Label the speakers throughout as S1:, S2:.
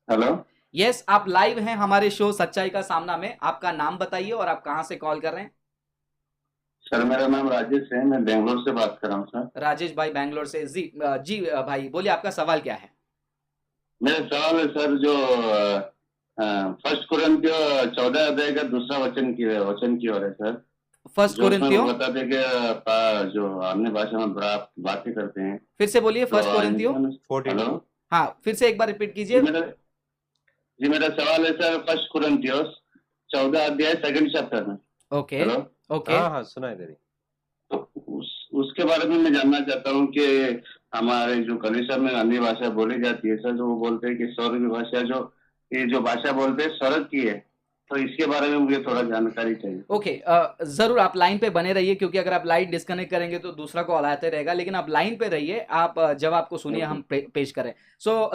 S1: Hello.
S2: Yes, आप live हैं हमारे शो सच्चाई का सामना में। आपका नाम बताइए और आप कहां से कॉल कर रहे हैं?
S1: सर, मेरा नाम राजेश है। मैं बेंगलोर से बात कर रहा हूँ सर।
S2: राजेश भाई बैंगलोर से। जी भाई बोलिए, आपका सवाल क्या है?
S1: मेरा सवाल है सर, जो फर्स्ट कुरिन्थियों 14 अध्याय का दूसरा वचन की ओर है सर।
S2: फर्स्ट
S1: जो उसमें वो
S2: कोरिन्थियो।
S1: बताते हैं कि जो अन्य भाषा में बातें करते हैं।
S2: फिर से बोलिए,
S1: तो
S2: फर्स्ट कोरिन्थियो।
S1: हेलो।
S3: 14:2।
S2: हाँ, फिर से एक बार रिपीट
S1: जी
S2: कीजिए।
S1: मेरा जी मेरा सवाल है सर, फर्स्ट कुरिन्थियों 14 अध्याय सेकंड चैप्टर में।
S2: ओके।
S1: हेलो।
S2: ओके।
S3: हाँ हाँ, सुनाई दे रही।
S1: तो उसके बारे में मैं जानना चाहता हूँ कि हमारे जो कलीसिया में अन्य भाषा बोली जाती है सर, जो वो बोलते हैं कि स्वर्ग की भाषा, जो ये जो भाषा बोलते हैं स्वर्ग की है। तो इसके बारे में मुझे थोड़ा जानकारी चाहिए।
S2: ओके, जरूर आप लाइन पे बने रहिए, क्योंकि अगर आप लाइन डिस्कनेक्ट करेंगे तो दूसरा कॉल आते रहेगा। लेकिन आप लाइन पे रहिए, आप जवाब को सुनिए,
S1: ओके।
S2: हम पेश करें।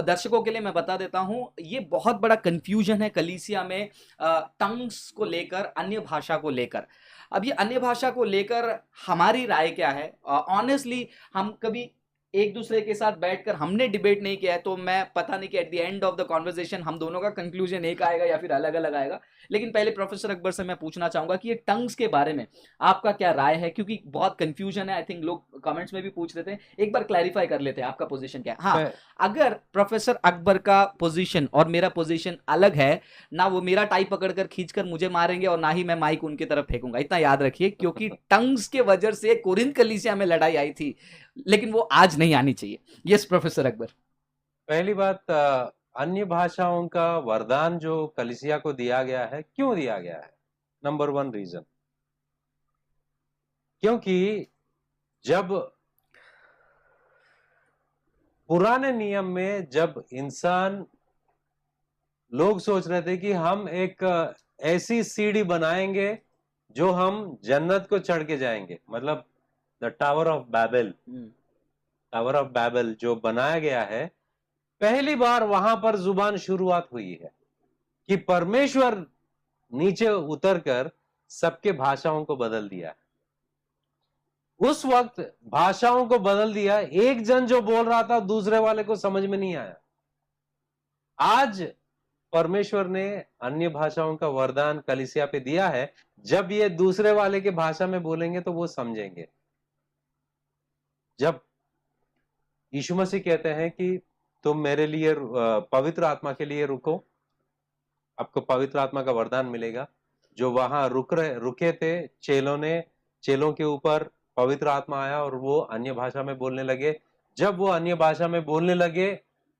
S2: दर्शकों के लिए मैं बता देता हूं, ये बहुत बड़ा कंफ्यूजन है कलीसिया में टंग्स को लेकर, अन्य भाषा को लेकर। अब ये अन्य भाषा को लेकर हमारी राय क्या है? ऑनेस्टली हम कभी एक दूसरे के साथ बैठकर हमने डिबेट नहीं किया है, तो मैं पता नहीं कि at the end of the conversation हम दोनों का कंक्लूजन एक आएगा या फिर अलग अलग आएगा। लेकिन पहले प्रोफेसर अकबर से मैं पूछना चाहूंगा कि ये टंग्स के बारे में आपका क्या राय है, क्योंकि बहुत कंफ्यूजन है। आई थिंक लोग कमेंट्स में भी पूछ रहे थे। एक बार क्लैरिफाई कर लेते हैं आपका पोजीशन क्या है। हाँ,
S3: मैं
S2: अगर प्रोफेसर अकबर का पोजीशन और मेरा पोजीशन अलग है, ना वो मेरा टाई पकड़कर खींचकर मुझे मारेंगे और ना ही मैं माइक उनकी तरफ फेंकूंगा, इतना याद रखिए, क्योंकि टंग्स के वजह से कोरिंथ कलीसिया में लड़ाई आई थी, लेकिन वो आज नहीं आनी चाहिए। Yes professor Akbar.
S3: पहली बात, अन्य भाषाओं का वरदान जो कलीसिया को दिया गया है, क्यों दिया गया है? नंबर 1 रीजन, क्योंकि जब पुराने नियम में जब इंसान, लोग सोच रहे थे कि हम एक ऐसी सीढ़ी बनाएंगे जो हम जन्नत को चढ़ के जाएंगे, मतलब the tower of Babel. Tower of Babel जो बनाया गया है, पहली बार वहां पर जुबान शुरुआत हुई है कि परमेश्वर नीचे उतरकर सबके भाषाओं को बदल दिया। उस वक्त भाषाओं को बदल दिया, एक जन जो बोल रहा था दूसरे वाले को समझ में नहीं आया। आज परमेश्वर ने अन्य भाषाओं का वरदान कलीसिया पे दिया है। जब ये दूसरे वाले के भाषा में बोलेंगे तो वो समझेंगे। जब यीशु मसीह कहते हैं कि तुम मेरे लिए पवित्र आत्मा के लिए रुको, आपको पवित्र आत्मा का वरदान मिलेगा। जो वहां रुके थे चेलों के ऊपर पवित्र आत्मा आया और वो अन्य भाषा में बोलने लगे। जब वो अन्य भाषा में बोलने लगे,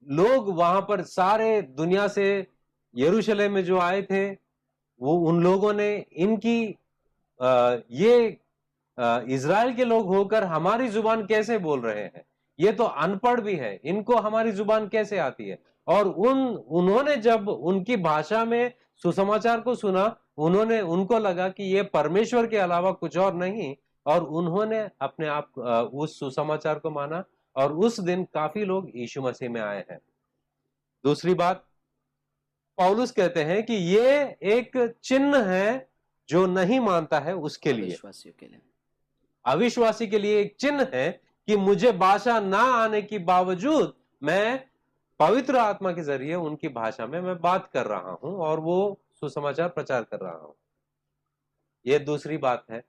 S3: लोग वहां पर सारे दुनिया से, यरूशलेम में जो आए थे, वो उन लोगों ने इनकी ये इज़राइल के लोग होकर हमारी जुबान कैसे बोल रहे हैं, ये तो अनपढ़ भी है, इनको हमारी जुबान कैसे आती है। और उन्होंने जब उनकी भाषा में सुसमाचार को सुना, उनको लगा कि ये परमेश्वर के अलावा कुछ और नहीं, और उन्होंने अपने आप उस सुसमाचार को माना, और उस दिन काफी लोग यीशु मसीह में आए हैं। दूसरी बात, पौलुस कहते हैं कि ये एक चिन्ह है जो नहीं मानता है उसके लिए,
S2: अविश्वासियों के लिए।
S3: अविश्वासी के लिए एक चिन्ह है कि मुझे भाषा ना आने के बावजूद मैं पवित्र आत्मा के जरिए उनकी भाषा में मैं बात कर रहा हूं और वो सुसमाचार प्रचार कर रहा हूं। ये दूसरी बात है।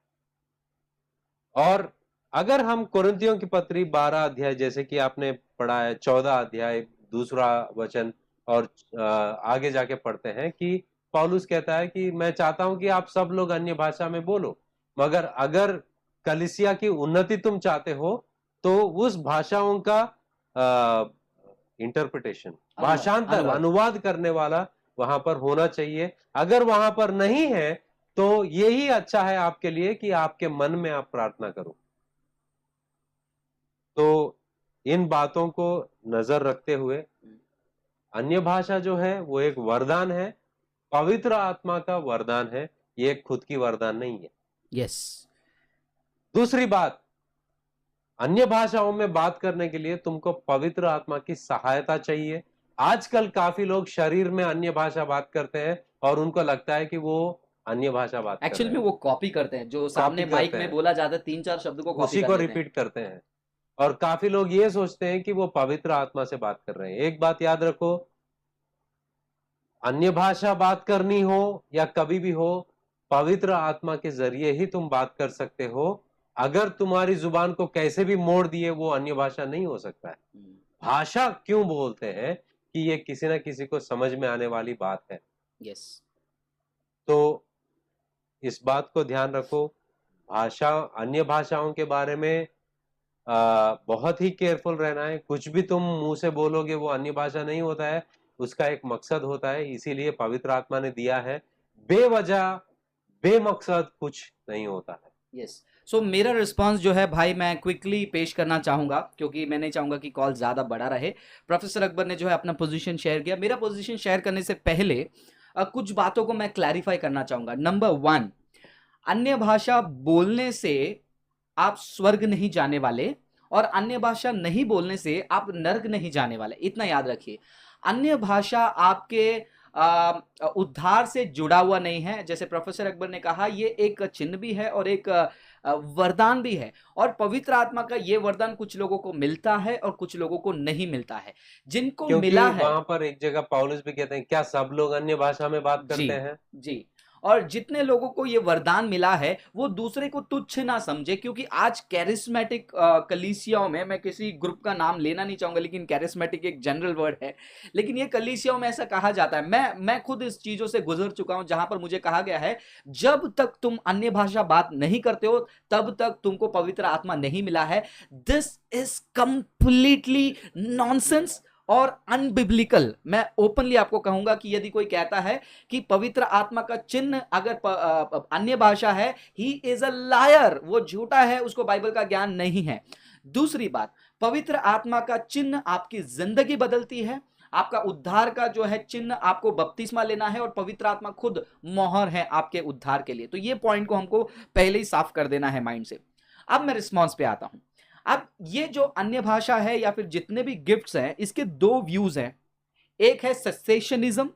S3: और अगर हम कुरिन्थियों की पत्री 12 अध्याय, जैसे कि आपने पढ़ा है 14 अध्याय दूसरा वचन, और आगे जाके पढ़ते हैं कि पौलुस कहता है कि मैं चाहता हूं कि आप सब लोग अन्य भाषा में बोलो, मगर अगर कलीसिया की उन्नति तुम चाहते हो तो उस भाषाओं का इंटरप्रिटेशन, भाषांतर,
S2: अनुवाद।
S3: अनुवाद करने वाला वहां पर होना चाहिए। अगर वहां पर नहीं है तो यही अच्छा है आपके लिए कि आपके मन में आप प्रार्थना करो। तो इन बातों को नजर रखते हुए अन्य भाषा जो है वो एक वरदान है, पवित्र आत्मा का वरदान है, ये खुद की वरदान नहीं है।
S2: यस।
S3: दूसरी बात, अन्य भाषाओं में बात करने के लिए तुमको पवित्र आत्मा की सहायता चाहिए। आजकल काफी लोग शरीर में अन्य भाषा बात करते हैं और उनको लगता है कि वो अन्य भाषा बात कर
S2: एक्चुअली
S3: रहे
S2: में
S3: हैं,
S2: वो कॉपी करते हैं, जो
S3: कॉपी
S2: सामने माइक
S3: करते
S2: में
S3: हैं,
S2: बोला जाता है, तीन चार शब्द को कॉपी
S3: उसी
S2: कर
S3: को
S2: लेते हैं।
S3: रिपीट करते हैं। और काफी लोग ये सोचते हैं कि वो पवित्र आत्मा से बात कर रहे हैं। एक बात याद रखो, अन्य भाषा बात करनी हो या कभी भी हो, पवित्र आत्मा के जरिए ही तुम बात कर सकते हो। अगर तुम्हारी जुबान को कैसे भी मोड़ दिए, वो अन्य भाषा नहीं हो सकता है। भाषा क्यों बोलते हैं कि ये किसी ना किसी को समझ में आने वाली बात है।
S2: यस,
S3: तो इस बात को ध्यान रखो। भाषा, अन्य भाषाओं के बारे में बहुत ही केयरफुल रहना है। कुछ भी तुम मुंह से बोलोगे वो अन्य भाषा नहीं होता है, उसका एक मकसद होता है। इसीलिए पवित्र आत्मा ने दिया है, बेवजह बेमकसद कुछ नहीं होता है।
S2: यस। सो मेरा रिस्पांस जो है भाई, मैं क्विकली पेश करना चाहूंगा, क्योंकि मैं नहीं चाहूंगा कि कॉल ज्यादा बड़ा रहे। प्रोफेसर अकबर ने जो है अपना पोजीशन शेयर किया। मेरा पोजीशन शेयर करने से पहले कुछ बातों को मैं क्लैरिफाई करना चाहूंगा। नंबर 1, अन्य भाषा बोलने से आप स्वर्ग नहीं जाने वाले, और अन्य भाषा नहीं बोलने से आप नर्क नहीं जाने वाले। इतना याद रखिए। अन्य भाषा आपके उद्धार से जुड़ा हुआ नहीं है। जैसे प्रोफेसर अकबर ने कहा, ये एक चिन्ह भी है और एक वरदान भी है। और पवित्र आत्मा का ये वरदान कुछ लोगों को मिलता है और कुछ लोगों को नहीं मिलता है। जिनको
S3: क्योंकि
S2: मिला है,
S3: वहां पर एक जगह पौलुस भी कहते हैं, क्या सब लोग अन्य भाषा में बात
S2: जी
S3: करते हैं?
S2: जी, और जितने लोगों को ये वरदान मिला है वो दूसरे को तुच्छ ना समझे। क्योंकि आज कैरिस्मेटिक कलीसियाओं में, मैं किसी ग्रुप का नाम लेना नहीं चाहूंगा, लेकिन कैरिस्मेटिक एक जनरल वर्ड है, लेकिन ये कलीसियाओं में ऐसा कहा जाता है। मैं खुद इस चीजों से गुजर चुका हूं, जहां पर मुझे कहा गया है, जब तक तुम अन्य भाषा बात नहीं करते हो तब तक तुमको पवित्र आत्मा नहीं मिला है। दिस इज कंप्लीटली नॉनसेंस और अनबिब्लिकल। मैं ओपनली आपको कहूंगा कि यदि कोई कहता है कि पवित्र आत्मा का चिन्ह अगर अन्य भाषा है, ही इज अ लायर, वो झूठा है, उसको बाइबल का ज्ञान नहीं है। दूसरी बात, पवित्र आत्मा का चिन्ह आपकी जिंदगी बदलती है। आपका उद्धार का जो है चिन्ह, आपको बपतिस्मा लेना है, और पवित्र आत्मा खुद मोहर है आपके उद्धार के लिए। तो ये पॉइंट को हमको पहले ही साफ कर देना है माइंड से। अब मैं रिस्पॉन्स पे आता हूं। अब ये जो अन्य भाषा है या फिर जितने भी गिफ्ट्स हैं, इसके दो व्यूज हैं। एक है सेसेशनिज्म,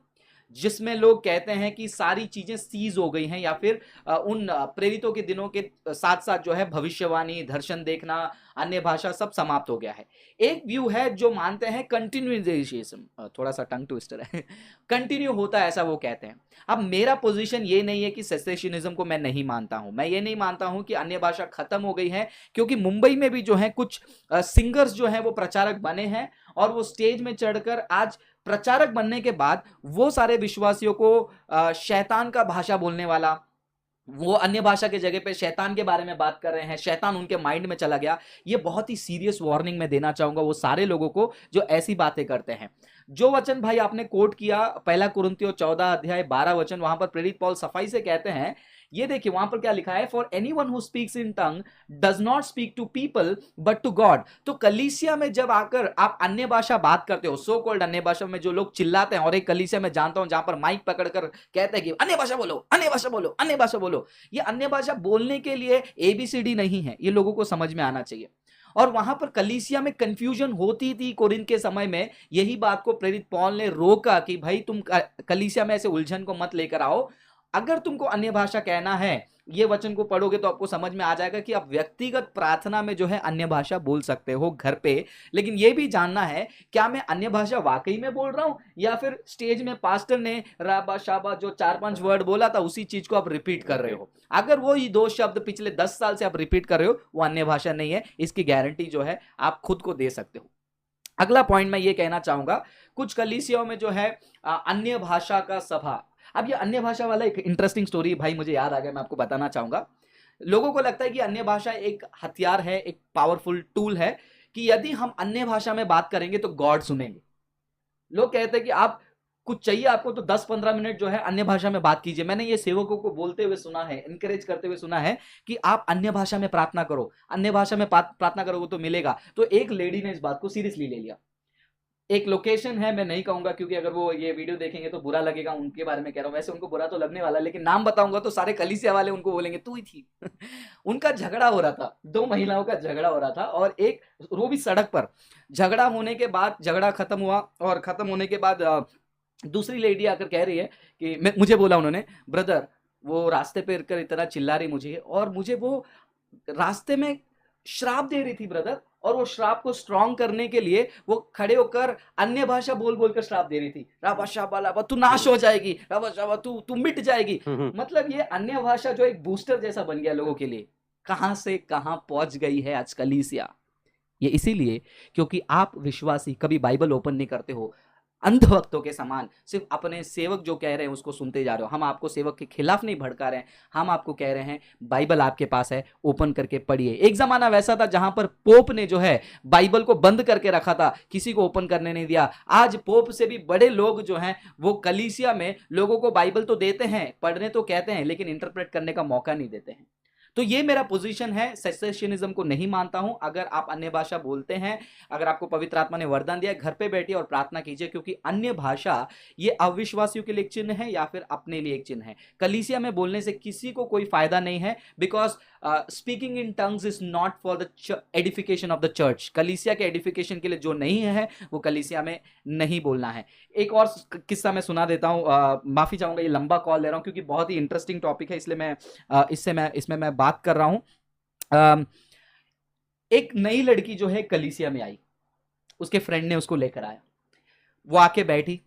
S2: जिसमें लोग कहते हैं कि सारी चीजें सीज हो गई हैं, या फिर उन प्रेरितों के दिनों के साथ साथ जो है भविष्यवाणी, दर्शन देखना, अन्य भाषा सब समाप्त हो गया है। एक व्यू है जो मानते हैं कंटिन्यूएशन, थोड़ा सा टंग ट्विस्टर है, कंटिन्यू होता है ऐसा वो कहते हैं। अब मेरा पोजीशन ये नहीं है कि सेसेशनिज्म को मैं नहीं मानता हूं। मैं ये नहीं मानता हूं कि अन्य भाषा खत्म हो गई है, क्योंकि मुंबई में भी जो है कुछ सिंगर्स जो हैं वो प्रचारक बने हैं, और वो स्टेज में चढ़कर आज प्रचारक बनने के बाद वो सारे विश्वासियों को शैतान का भाषा बोलने वाला, वो अन्य भाषा के जगह पे शैतान के बारे में बात कर रहे हैं, शैतान उनके माइंड में चला गया। ये बहुत ही सीरियस वार्निंग मैं देना चाहूंगा वो सारे लोगों को जो ऐसी बातें करते हैं। जो वचन भाई आपने कोट किया, पहला कुरिन्थियों 14 अध्याय 12 वचन, वहां पर प्रेरित पौल सफाई से कहते हैं, ये देखिए वहां पर क्या लिखा है, for anyone who speaks in tongue does not speak to people but to God. तो कलीसिया में जब आकर आप अन्य भाषा बात करते हो, सो कॉल्ड अन्य भाषा में जो लोग चिल्लाते हैं, और एक कलीसिया में जानता हूं जहां पर माइक पकड़कर कहते हैं कि अन्य भाषा बोलो, अन्य भाषा बोलो, अन्य भाषा बोलो। ये अन्य भाषा बोलने के लिए ABCD नहीं है, ये लोगों को समझ में आना चाहिए। और वहां पर कलीसिया में कंफ्यूजन होती थी कोरिन्थ के समय में। यही बात को प्रेरित पौल ने रोका कि भाई तुम कलीसिया में ऐसे उलझन को मत लेकर आओ। अगर तुमको अन्य भाषा कहना है, ये वचन को पढ़ोगे तो आपको समझ में आ जाएगा कि आप व्यक्तिगत प्रार्थना में जो है अन्य भाषा बोल सकते हो घर पे। लेकिन ये भी जानना है, क्या मैं अन्य भाषा वाकई में बोल रहा हूं, या फिर स्टेज में पास्टर ने राबा शाबा जो 4-5 वर्ड बोला था उसी चीज को आप रिपीट कर रहे हो। अगर वो ही 2 शब्द पिछले 10 साल से आप रिपीट कर रहे हो, वो अन्य भाषा नहीं है। इसकी गारंटी जो है आप खुद को दे सकते हो। अगला पॉइंट मैं ये कहना चाहूंगा, कुछ कलीसियाओं में जो है अन्य भाषा का सभा। अब ये अन्य भाषा वाला एक इंटरेस्टिंग स्टोरी भाई मुझे याद आ गया, मैं आपको बताना चाहूंगा। लोगों को लगता है कि अन्य भाषा एक हथियार है, एक पावरफुल टूल है, कि यदि हम अन्य भाषा में बात करेंगे तो गॉड सुनेंगे। लोग कहते हैं कि आप कुछ चाहिए आपको तो 10-15 मिनट जो है अन्य भाषा में बात कीजिए। मैंने ये सेवकों को बोलते हुए सुना है, इनकरेज करते हुए सुना है कि आप अन्य भाषा में प्रार्थना करो, अन्य भाषा में प्रार्थना करोगे तो मिलेगा। तो एक लेडी ने इस बात को सीरियसली ले लिया। एक लोकेशन है, मैं नहीं कहूंगा क्योंकि अगर वो ये वीडियो देखेंगे तो बुरा लगेगा, उनके बारे में कह रहा हूं, वैसे उनको बुरा तो लगने वाला है, लेकिन नाम बताऊंगा तो सारे कलीसिया वाले उनको बोलेंगे तू ही थी। उनका झगड़ा हो रहा था, 2 महिलाओं का झगड़ा हो रहा था, और एक वो भी सड़क पर। झगड़ा होने के बाद झगड़ा खत्म हुआ, और खत्म होने के बाद दूसरी लेडी आकर कह रही है कि मुझे बोला उन्होंने, ब्रदर वो रास्ते पे कर इतना चिल्ला रही मुझे, और मुझे वो रास्ते में श्राप दे रही थी ब्रदर, और वो श्राप को स्ट्रॉन्ग करने के लिए वो खड़े होकर अन्य भाषा बोल बोल कर श्राप दे रही थी। राबा शाबा लाबा, तू नाश हो जाएगी, राबा शाबा तू मिट जाएगी। मतलब ये अन्य भाषा जो एक बूस्टर जैसा बन गया लोगों के लिए। कहां से कहां पहुंच गई है आज कलीसिया। ये इसीलिए क्योंकि आप विश्वासी कभी बाइबल ओपन नहीं करते हो, अंध भक्तों के समान सिर्फ अपने सेवक जो कह रहे हैं उसको सुनते जा रहे हो। हम आपको सेवक के खिलाफ नहीं भड़का रहे हैं, हम आपको कह रहे हैं बाइबल आपके पास है, ओपन करके पढ़िए। एक जमाना वैसा था जहां पर पोप ने जो है बाइबल को बंद करके रखा था, किसी को ओपन करने नहीं दिया। आज पोप से भी बड़े लोग जो हैं वो कलीसिया में लोगों को बाइबल तो देते हैं, पढ़ने तो कहते हैं, लेकिन इंटरप्रेट करने का मौका नहीं देते हैं। तो ये मेरा पोजीशन है, सेसेशनिज्म को नहीं मानता हूं। अगर आप अन्य भाषा बोलते हैं, अगर आपको पवित्र आत्मा ने वरदान दिया, घर पे बैठिए और प्रार्थना कीजिए, क्योंकि अन्य भाषा ये अविश्वासियों के लिए एक चिन्ह है या फिर अपने लिए एक चिन्ह है। कलीसिया में बोलने से किसी को कोई फायदा नहीं है, because speaking in tongues is not for the edification of the church. कलीसिया के एडिफिकेशन के लिए जो नहीं है वो कलीसिया में नहीं बोलना है। एक और किस्सा मैं सुना देता हूं, माफी चाहूंगा ये लंबा कॉल ले रहा हूं क्योंकि बहुत ही इंटरेस्टिंग टॉपिक है, इसलिए मैं इसमें मैं बात कर रहा हूं। एक नई लड़की जो है कलीसिया में आई, उसके फ्रेंड ने उसको लेकर आया, वो आके बैठी,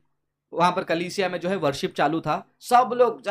S2: वहां पर कलीसिया में जो है वर्शिप चालू था, सब लोग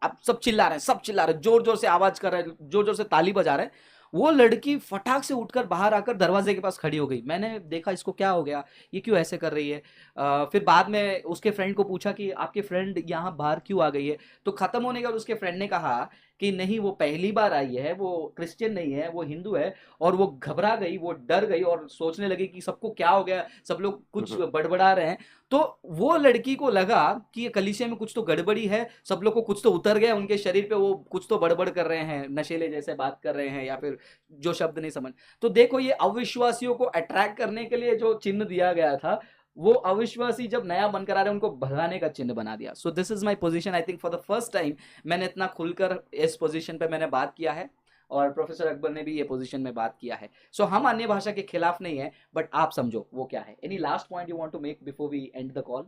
S2: अब सब चिल्ला रहे हैं, सब चिल्ला रहे हैं, जोर जोर से आवाज कर रहे हैं, जोर जोर से ताली बजा रहे हैं। वो लड़की फटाक से उठकर बाहर आकर दरवाजे के पास खड़ी हो गई। मैंने देखा इसको क्या हो गया, ये क्यों ऐसे कर रही है। फिर बाद में उसके फ्रेंड को पूछा कि आपके फ्रेंड यहाँ बाहर क्यों आ गई है। तो खत्म होने के बाद उसके फ्रेंड ने कहा कि नहीं, वो पहली बार आई है, वो क्रिश्चियन नहीं है, वो हिंदू है। और वो घबरा गई, वो डर गई और सोचने लगी कि सबको क्या हो गया, सब लोग कुछ बड़बड़ा रहे हैं। तो वो लड़की को लगा कि कलीसिया में कुछ तो गड़बड़ी है, सब लोग को कुछ तो उतर गया उनके शरीर पे, वो कुछ तो बड़बड़ कर रहे हैं, नशेले जैसे बात कर रहे हैं या फिर जो शब्द नहीं समझ। तो देखो, ये अविश्वासियों को अट्रैक्ट करने के लिए जो चिन्ह दिया गया था, वो अविश्वासी जब नया बनकर आ रहे हैं उनको भगाने का चिन्ह बना दिया। So this is my position. I think for the first time मैंने इतना खुलकर इस पोजीशन पे मैंने बात किया है, और प्रोफेसर अकबर ने भी ये पोजीशन में बात किया है। सो हम अन्य भाषा के खिलाफ नहीं है, बट आप समझो वो क्या है। Any last point you want to make before we end the call?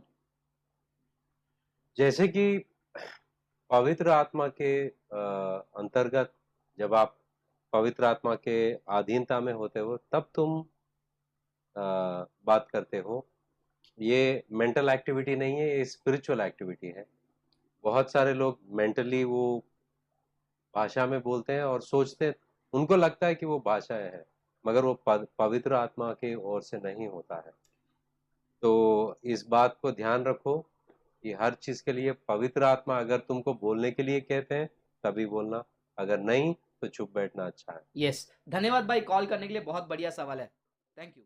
S3: जैसे कि पवित्र आत्मा के अंतर्गत जब आप पवित्र आत्मा के अधीनता में होते हो तब तुम बात करते हो। ये मेंटल एक्टिविटी नहीं है, ये स्पिरिचुअल एक्टिविटी है। बहुत सारे लोग मेंटली वो भाषा में बोलते हैं और सोचते हैं, उनको लगता है कि वो भाषाएं हैं, मगर वो पवित्र आत्मा के ओर से नहीं होता है। तो इस बात को ध्यान रखो कि हर चीज के लिए पवित्र आत्मा अगर तुमको बोलने के लिए कहते हैं तभी बोलना, अगर नहीं तो चुप बैठना अच्छा है।
S2: यस, धन्यवाद भाई कॉल करने के लिए, बहुत बढ़िया सवाल है। Thank you.